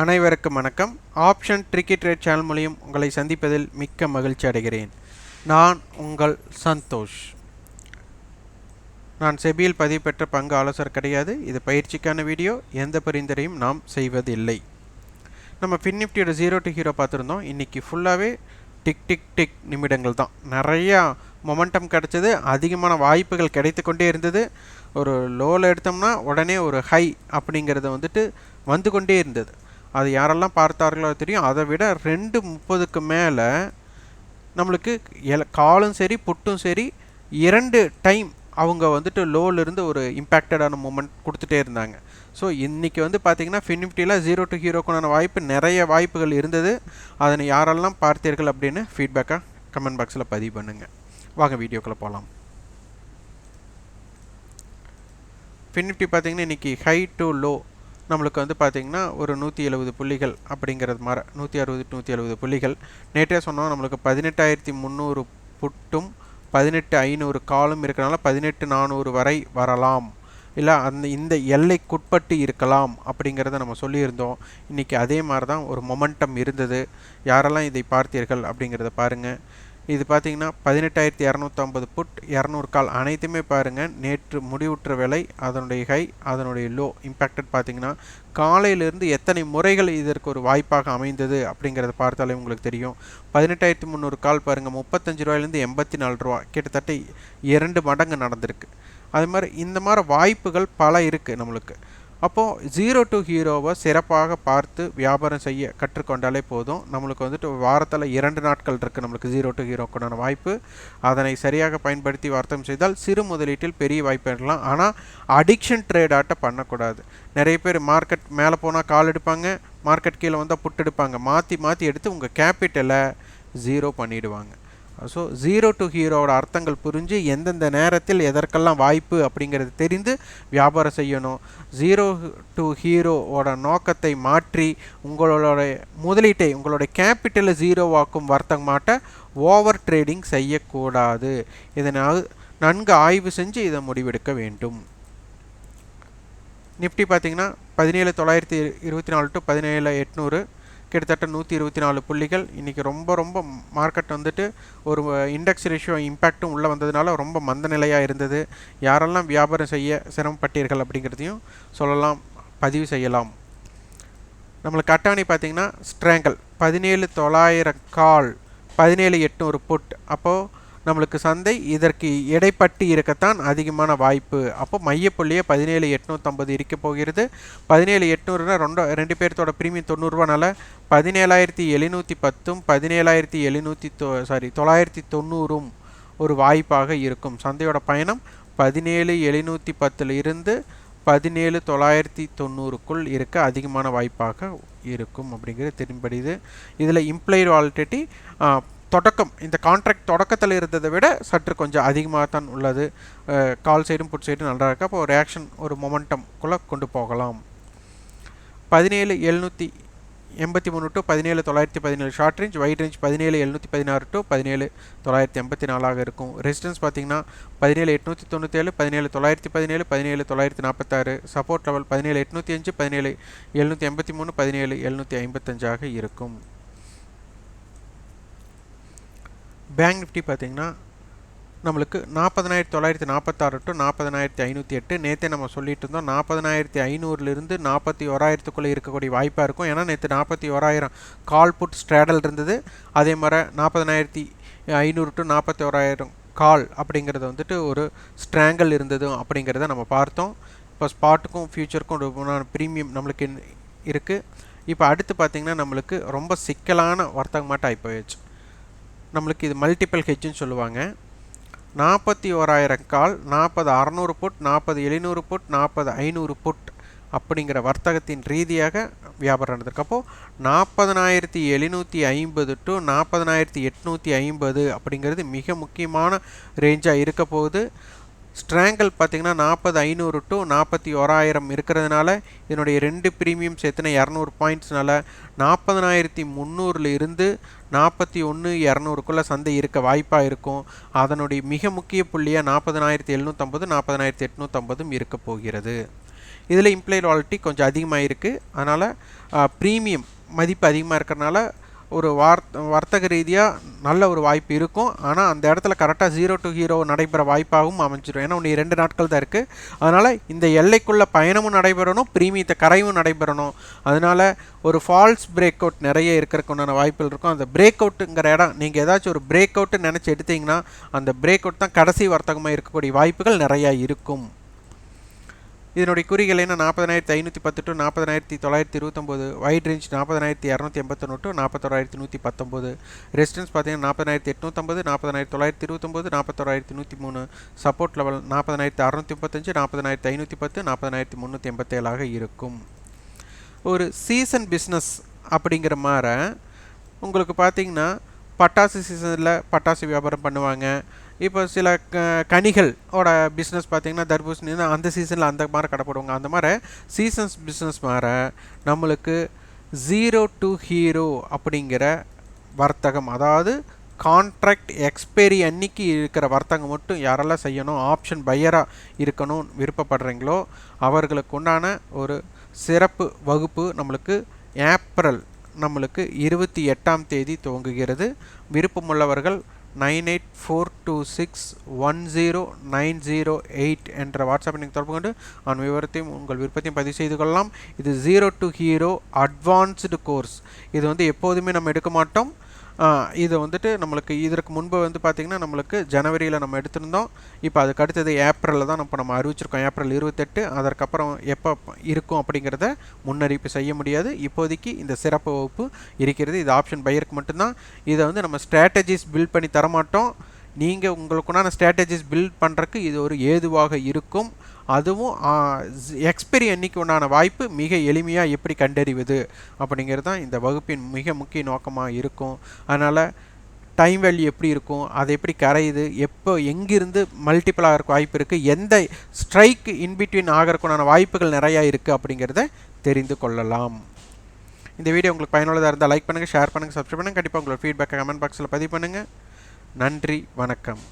அனைவருக்கும் வணக்கம். Option tricky trade channel மூலியம் உங்களை சந்திப்பதில் மிக்க மகிழ்ச்சி அடைகிறேன். நான் உங்கள் சந்தோஷ். நான் செபியில் பதிவு பெற்ற பங்கு ஆலோசகர் கிடையாது. இது பயிற்சிக்கான வீடியோ. எந்த பரிந்துரையும் நாம் செய்வதில்லை. நம்ம ஃபின்னிஃப்டியோட 0 to ஹீரோ பார்த்துருந்தோம். இன்றைக்கி ஃபுல்லாகவே டிக் டிக் டிக் நிமிடங்கள் தான். நிறையா மொமெண்டம் கிடச்சிது, அதிகமான வாய்ப்புகள் கிடைத்து கொண்டே இருந்தது. ஒரு லோவில் எடுத்தோம்னா உடனே ஒரு ஹை அப்படிங்கிறது வந்து கொண்டே இருந்தது. அது யாரெல்லாம் பார்த்தார்களோ தெரியும். அதை விட 2:30க்கு மேலே நம்மளுக்கு காலும் சரி புட்டும் சரி 2 டைம் அவங்க லோவிலிருந்து ஒரு இம்பேக்டடான மூமெண்ட் கொடுத்துட்டே இருந்தாங்க. ஸோ இன்றைக்கி பார்த்திங்கன்னா ஃபின்னிஃப்டியில் 0 to ஹீரோக்குண்டான வாய்ப்பு நிறைய வாய்ப்புகள் இருந்தது. அதனை யாரெல்லாம் பார்த்தீர்கள் அப்படின்னு ஃபீட்பேக்காக கமெண்ட் பாக்ஸில் பதிவு பண்ணுங்கள். வாங்க வீடியோக்குள்ளே போகலாம். ஃபின்னிஃப்டி பார்த்திங்கன்னா இன்றைக்கி ஹை டு லோ நம்மளுக்கு பார்த்திங்கன்னா ஒரு 170 புள்ளிகள் அப்படிங்கிறது மாதிரி 160 to 170 புள்ளிகள். நேற்றே சொன்னோம் நம்மளுக்கு 18,300 புட்டும் 18,500 காலும் இருக்கிறனால 18,400 வரை வரலாம், இல்லை இந்த எல்லைக்குட்பட்டு இருக்கலாம் அப்படிங்கிறத நம்ம சொல்லியிருந்தோம். இன்றைக்கி அதே மாதிரி தான் ஒரு மொமெண்டம் இருந்தது. யாரெல்லாம் இதை பார்த்தீர்கள் அப்படிங்கிறத பாருங்கள். இது பார்த்திங்கன்னா 18,250 புட் 200 கால் அனைத்துமே பாருங்கள். நேற்று முடிவுற்ற விலை, அதனுடைய ஹை, அதனுடைய லோ இம்பேக்டட் பார்த்திங்கன்னா காலையிலிருந்து எத்தனை முறைகள் இதற்கு ஒரு வாய்ப்பாக அமைந்தது அப்படிங்கிறத பார்த்தாலே உங்களுக்கு தெரியும். 18,300 கால் பாருங்கள், 35 ரூபாயிலேருந்து 84 ரூபா, கிட்டத்தட்ட 2 மடங்கு நடந்திருக்கு. அது மாதிரி இந்த மாதிரி வாய்ப்புகள் பல இருக்குது நம்மளுக்கு. அப்போது 0 to ஹீரோவை சிறப்பாக பார்த்து வியாபாரம் செய்ய கற்றுக்கொண்டாலே போதும். நம்மளுக்கு வாரத்தில் 2 நாட்கள் இருக்குது நம்மளுக்கு 0 to ஹீரோக்குண்டான வாய்ப்பு. அதனை சரியாக பயன்படுத்தி வர்த்தகம் செய்தால் சிறு முதலீட்டில் பெரிய வாய்ப்பு இருக்கலாம். ஆனால் அடிக்ஷன் ட்ரேடாட்ட பண்ணக்கூடாது. நிறைய பேர் மார்க்கெட் மேலே போனால் கால் எடுப்பாங்க, மார்க்கெட் கீழே வந்தால் புட் எடுப்பாங்க. மாற்றி எடுத்து உங்கள் கேபிட்டலை 0 பண்ணிவிடுவாங்க. ஸோ 0 to ஹீரோவோட அர்த்தங்கள் புரிஞ்சு எந்தெந்த நேரத்தில் எதற்கெல்லாம் வாய்ப்பு அப்படிங்கிறது தெரிந்து வியாபாரம் செய்யணும். 0 to ஹீரோவோட நோக்கத்தை மாற்றி உங்களோட முதலீட்டை, உங்களோட கேபிட்டலை 0 ஆக்கும் வர்த்தகமாட்ட ஓவர் ட்ரேடிங் செய்யக்கூடாது. இதனால் நன்கு ஆய்வு செஞ்சு இதை முடிவெடுக்க வேண்டும். நிஃப்டி பார்த்திங்கன்னா 17,924 to 17,800, கிட்டத்தட்ட 124 புள்ளிகள். இன்றைக்கி ரொம்ப மார்க்கெட் ஒரு இண்டெக்ஸ் ரேஷியோ இம்பேக்டும் உள்ளே வந்ததுனால ரொம்ப மந்த நிலையாக இருந்தது. யாரெல்லாம் வியாபாரம் செய்ய சிரமப்பட்டீர்கள் அப்படிங்கிறதையும் சொல்லலாம், பதிவு செய்யலாம். நம்மளுக்கு அட்டவணை பார்த்திங்கன்னா ஸ்ட்ராங்கல் 17,900 கால் 17,800 புட். அப்போது நம்மளுக்கு சந்தை இதற்கு இடைப்பட்டு இருக்கத்தான் அதிகமான வாய்ப்பு. அப்போ மையப்புள்ளியே 17,850 இருக்க போகிறது. 17,800 ரெண்டு பேர்த்தோட ப்ரீமியம் 90 ரூபானால 17,710 990 ஒரு வாய்ப்பாக இருக்கும். சந்தையோட பயணம் 17,710 இருந்து 17,990க்குள் இருக்க அதிகமான வாய்ப்பாக இருக்கும் அப்படிங்கிறது தெரிம்படிது. இதில் இம்ப்ளைடு வாலிடிட்டி தொடக்கம், இந்த கான்ட்ராக்ட் தொடக்கத்தில் இருந்ததை விட சற்று கொஞ்சம் அதிகமாக தான் உள்ளது. கால் சைடும் புட் சைடும் நல்லா இருக்குது. அப்போ ரியாக்ஷன் ஒரு மொமெண்டம்குள்ளே கொண்டு போகலாம். 17,783 to 17,917 short range, wide range 17,716 to 17,984 இருக்கும். ரெசிஸ்டன்ஸ் பார்த்திங்கன்னா 17,897, 17,917, 17,946. சப்போர்ட் லெவல் 17,805, 17,783, 17,755 இருக்கும். பேங்க் நிஃப்டி பார்த்திங்கன்னா நம்மளுக்கு 40,946 to 40,508. நேற்றே நம்ம சொல்லிட்டு இருந்தோம் 40,500லிருந்து 41,000க்குள்ளே இருக்கக்கூடிய வாய்ப்பாக இருக்கும். ஏன்னா நேற்று 41,000 கால் புட் ஸ்ட்ராடல் இருந்தது. அதே மாதிரி 40,500 to 41,000 கால் அப்படிங்கிறது ஒரு ஸ்ட்ராங்கல் இருந்தது அப்படிங்கிறத நம்ம பார்த்தோம். இப்போ ஸ்பாட்டுக்கும் ஃபியூச்சருக்கும் ஒரு ப்ரீமியம் நம்மளுக்கு இருக்குது. இப்போ அடுத்து பார்த்திங்கன்னா நம்மளுக்கு ரொம்ப சிக்கலான வர்த்தகமாட்ட ஆகி போயிடுச்சு. நம்மளுக்கு இது மல்டிபிள் ஹெட்ஜுன்னு சொல்லுவாங்க. 41,000 கால் 40,600 புட் 40,700 புட் 40,500 புட் அப்படிங்கிற வர்த்தகத்தின் ரீதியாக வியாபாரம் நடந்திருக்கு. அப்போது 40,750 to 40,850 அப்படிங்கிறது மிக முக்கியமான ரேஞ்சாக இருக்க போகுது. ஸ்ட்ராங்கல் பார்த்திங்கன்னா 40,500 to 41,000 இருக்கிறதுனால இதனுடைய 2 ப்ரீமியம் சேர்த்துனா 200 பாயிண்ட்ஸ்னால 40,300 இருந்து 41,200க்குள்ளே சந்தை இருக்க வாய்ப்பாக இருக்கும். அதனுடைய மிக முக்கிய புள்ளியாக 40,750 40,850 இருக்க போகிறது. இதில் இம்ப்ளைடு வாலட்டிலிட்டி கொஞ்சம் அதிகமாக இருக்குது. அதனால் ப்ரீமியம் மதிப்பு அதிகமாக இருக்கிறனால ஒரு வர்த்தக ரீதியாக நல்ல ஒரு வாய்ப்பு இருக்கும். ஆனால் அந்த இடத்துல கரெக்டாக 0 to ஹீரோ நடைபெற வாய்ப்பாகவும் அமைஞ்சிடும். ஏன்னா ஒன்று 2 நாட்கள் தான் இருக்குது. அதனால் இந்த எல்லைக்குள்ள பயணமும் நடைபெறணும், ப்ரீமியத்தை கரையும் நடைபெறணும். அதனால் ஒரு ஃபால்ஸ் பிரேக் அவுட் நிறைய இருக்கிறதுக்கு உண்டான வாய்ப்புகள் இருக்கும். அந்த பிரேக் அவுட்டுங்கிற இடம் நீங்கள் ஏதாச்சும் ஒரு பிரேக் அவுட்டு நினச்சி எடுத்தீங்கன்னா அந்த பிரேக் அவுட் தான் கடைசி வர்த்தகமாக இருக்கக்கூடிய வாய்ப்புகள் நிறையா இருக்கும். இதனுடைய குறிகள் என்ன? 40,510 to 40,929, wide range 40,281 to 41,119, resistance பார்த்தீங்கன்னா 40,850, 40,929, 41,103, சப்போர்ட் லெவல் 40,635, 40,510, 40,387 இருக்கும். ஒரு சீசன் பிஸ்னஸ் அப்படிங்கிற மாதிரி உங்களுக்கு பார்த்தீங்கன்னா பட்டாசு சீசனில் பட்டாசு வியாபாரம் பண்ணுவாங்க. இப்போ சில கனிகள் ஓட பிஸ்னஸ் பார்த்திங்கன்னா தர்பூசணி அந்த சீசனில் அந்த மாதிரி கடைப்படுவாங்க. அந்த மாதிரி சீசன்ஸ் பிஸ்னஸ் மாதிரி நம்மளுக்கு 0 to ஹீரோ அப்படிங்கிற வர்த்தகம், அதாவது கான்ட்ராக்ட் எக்ஸ்பைரி அன்னைக்கு இருக்கிற வர்த்தகம் மட்டும் யாரெல்லாம் செய்யணும், ஆப்ஷன் பையராக இருக்கணும் விருப்பப்படுறீங்களோ அவர்களுக்கு உண்டான ஒரு சிறப்பு வகுப்பு நம்மளுக்கு ஏப்ரல் நம்மளுக்கு 28ஆம் தேதி துவங்குகிறது. விருப்பமுள்ளவர்கள் 9842610908 என்ற வாட்ஸ்அப்பை நீங்கள் தொடர்பு கொண்டு அவன் விவரத்தையும் உங்கள் விருப்பத்தையும் பதிவு செய்து கொள்ளலாம். இது 0 to ஹீரோ அட்வான்ஸ்டு கோர்ஸ். இது வந்து எப்போதுமே நம்ம எடுக்க மாட்டோம். இது வந்துட்டு நம்மளுக்கு இதற்கு முன்பு வந்து பார்த்திங்கன்னா நம்மளுக்கு ஜனவரியில் நம்ம எடுத்திருந்தோம். இப்போ அதுக்கு அடுத்தது ஏப்ரலில் தான் நம்ம அறிவிச்சிருக்கோம், ஏப்ரல் 28. அதற்கப்புறம் எப்போ இருக்கும் அப்படிங்கிறத முன்னறிவிப்பு செய்ய முடியாது. இப்போதைக்கு இந்த சிறப்பு வகுப்பு இருக்கிறது. இது ஆப்ஷன் பையருக்கு மட்டும்தான். இதை வந்து நம்ம ஸ்ட்ராட்டஜிஸ் பில்ட் பண்ணி தரமாட்டோம். நீங்கள் உங்களுக்குண்டான ஸ்ட்ராட்டஜிஸ் பில்ட் பண்ணுறதுக்கு இது ஒரு ஏதுவாக இருக்கும். அதுவும் எக்ஸ்பைரி அன்னைக்கு உண்டான வாய்ப்பு மிக எளிமையாக எப்படி கண்டறிவது அப்படிங்கிறது தான் இந்த வகுப்பின் மிக முக்கிய நோக்கமாக இருக்கும். அதனால் டைம் வேல்யூ எப்படி இருக்கும், அது எப்படி கரையுது, எப்போ எங்கிருந்து மல்டிபிள் ஆகிறக்கு வாய்ப்பு இருக்குது, எந்த ஸ்ட்ரைக் இன்பிட்வீன் ஆகிறதுக்குண்டான வாய்ப்புகள் நிறையா இருக்குது அப்படிங்கிறத தெரிந்து கொள்ளலாம். இந்த வீடியோ உங்களுக்கு பயனுள்ளதாக இருந்தால் லைக் பண்ணுங்கள், ஷேர் பண்ணுங்கள், சப்ஸ்கிரைப் பண்ணுங்கள். கண்டிப்பாக உங்களோட ஃபீட்பேக்கை கமெண்ட் பாக்ஸில் பதிவு பண்ணுங்கள். நன்றி, வணக்கம்.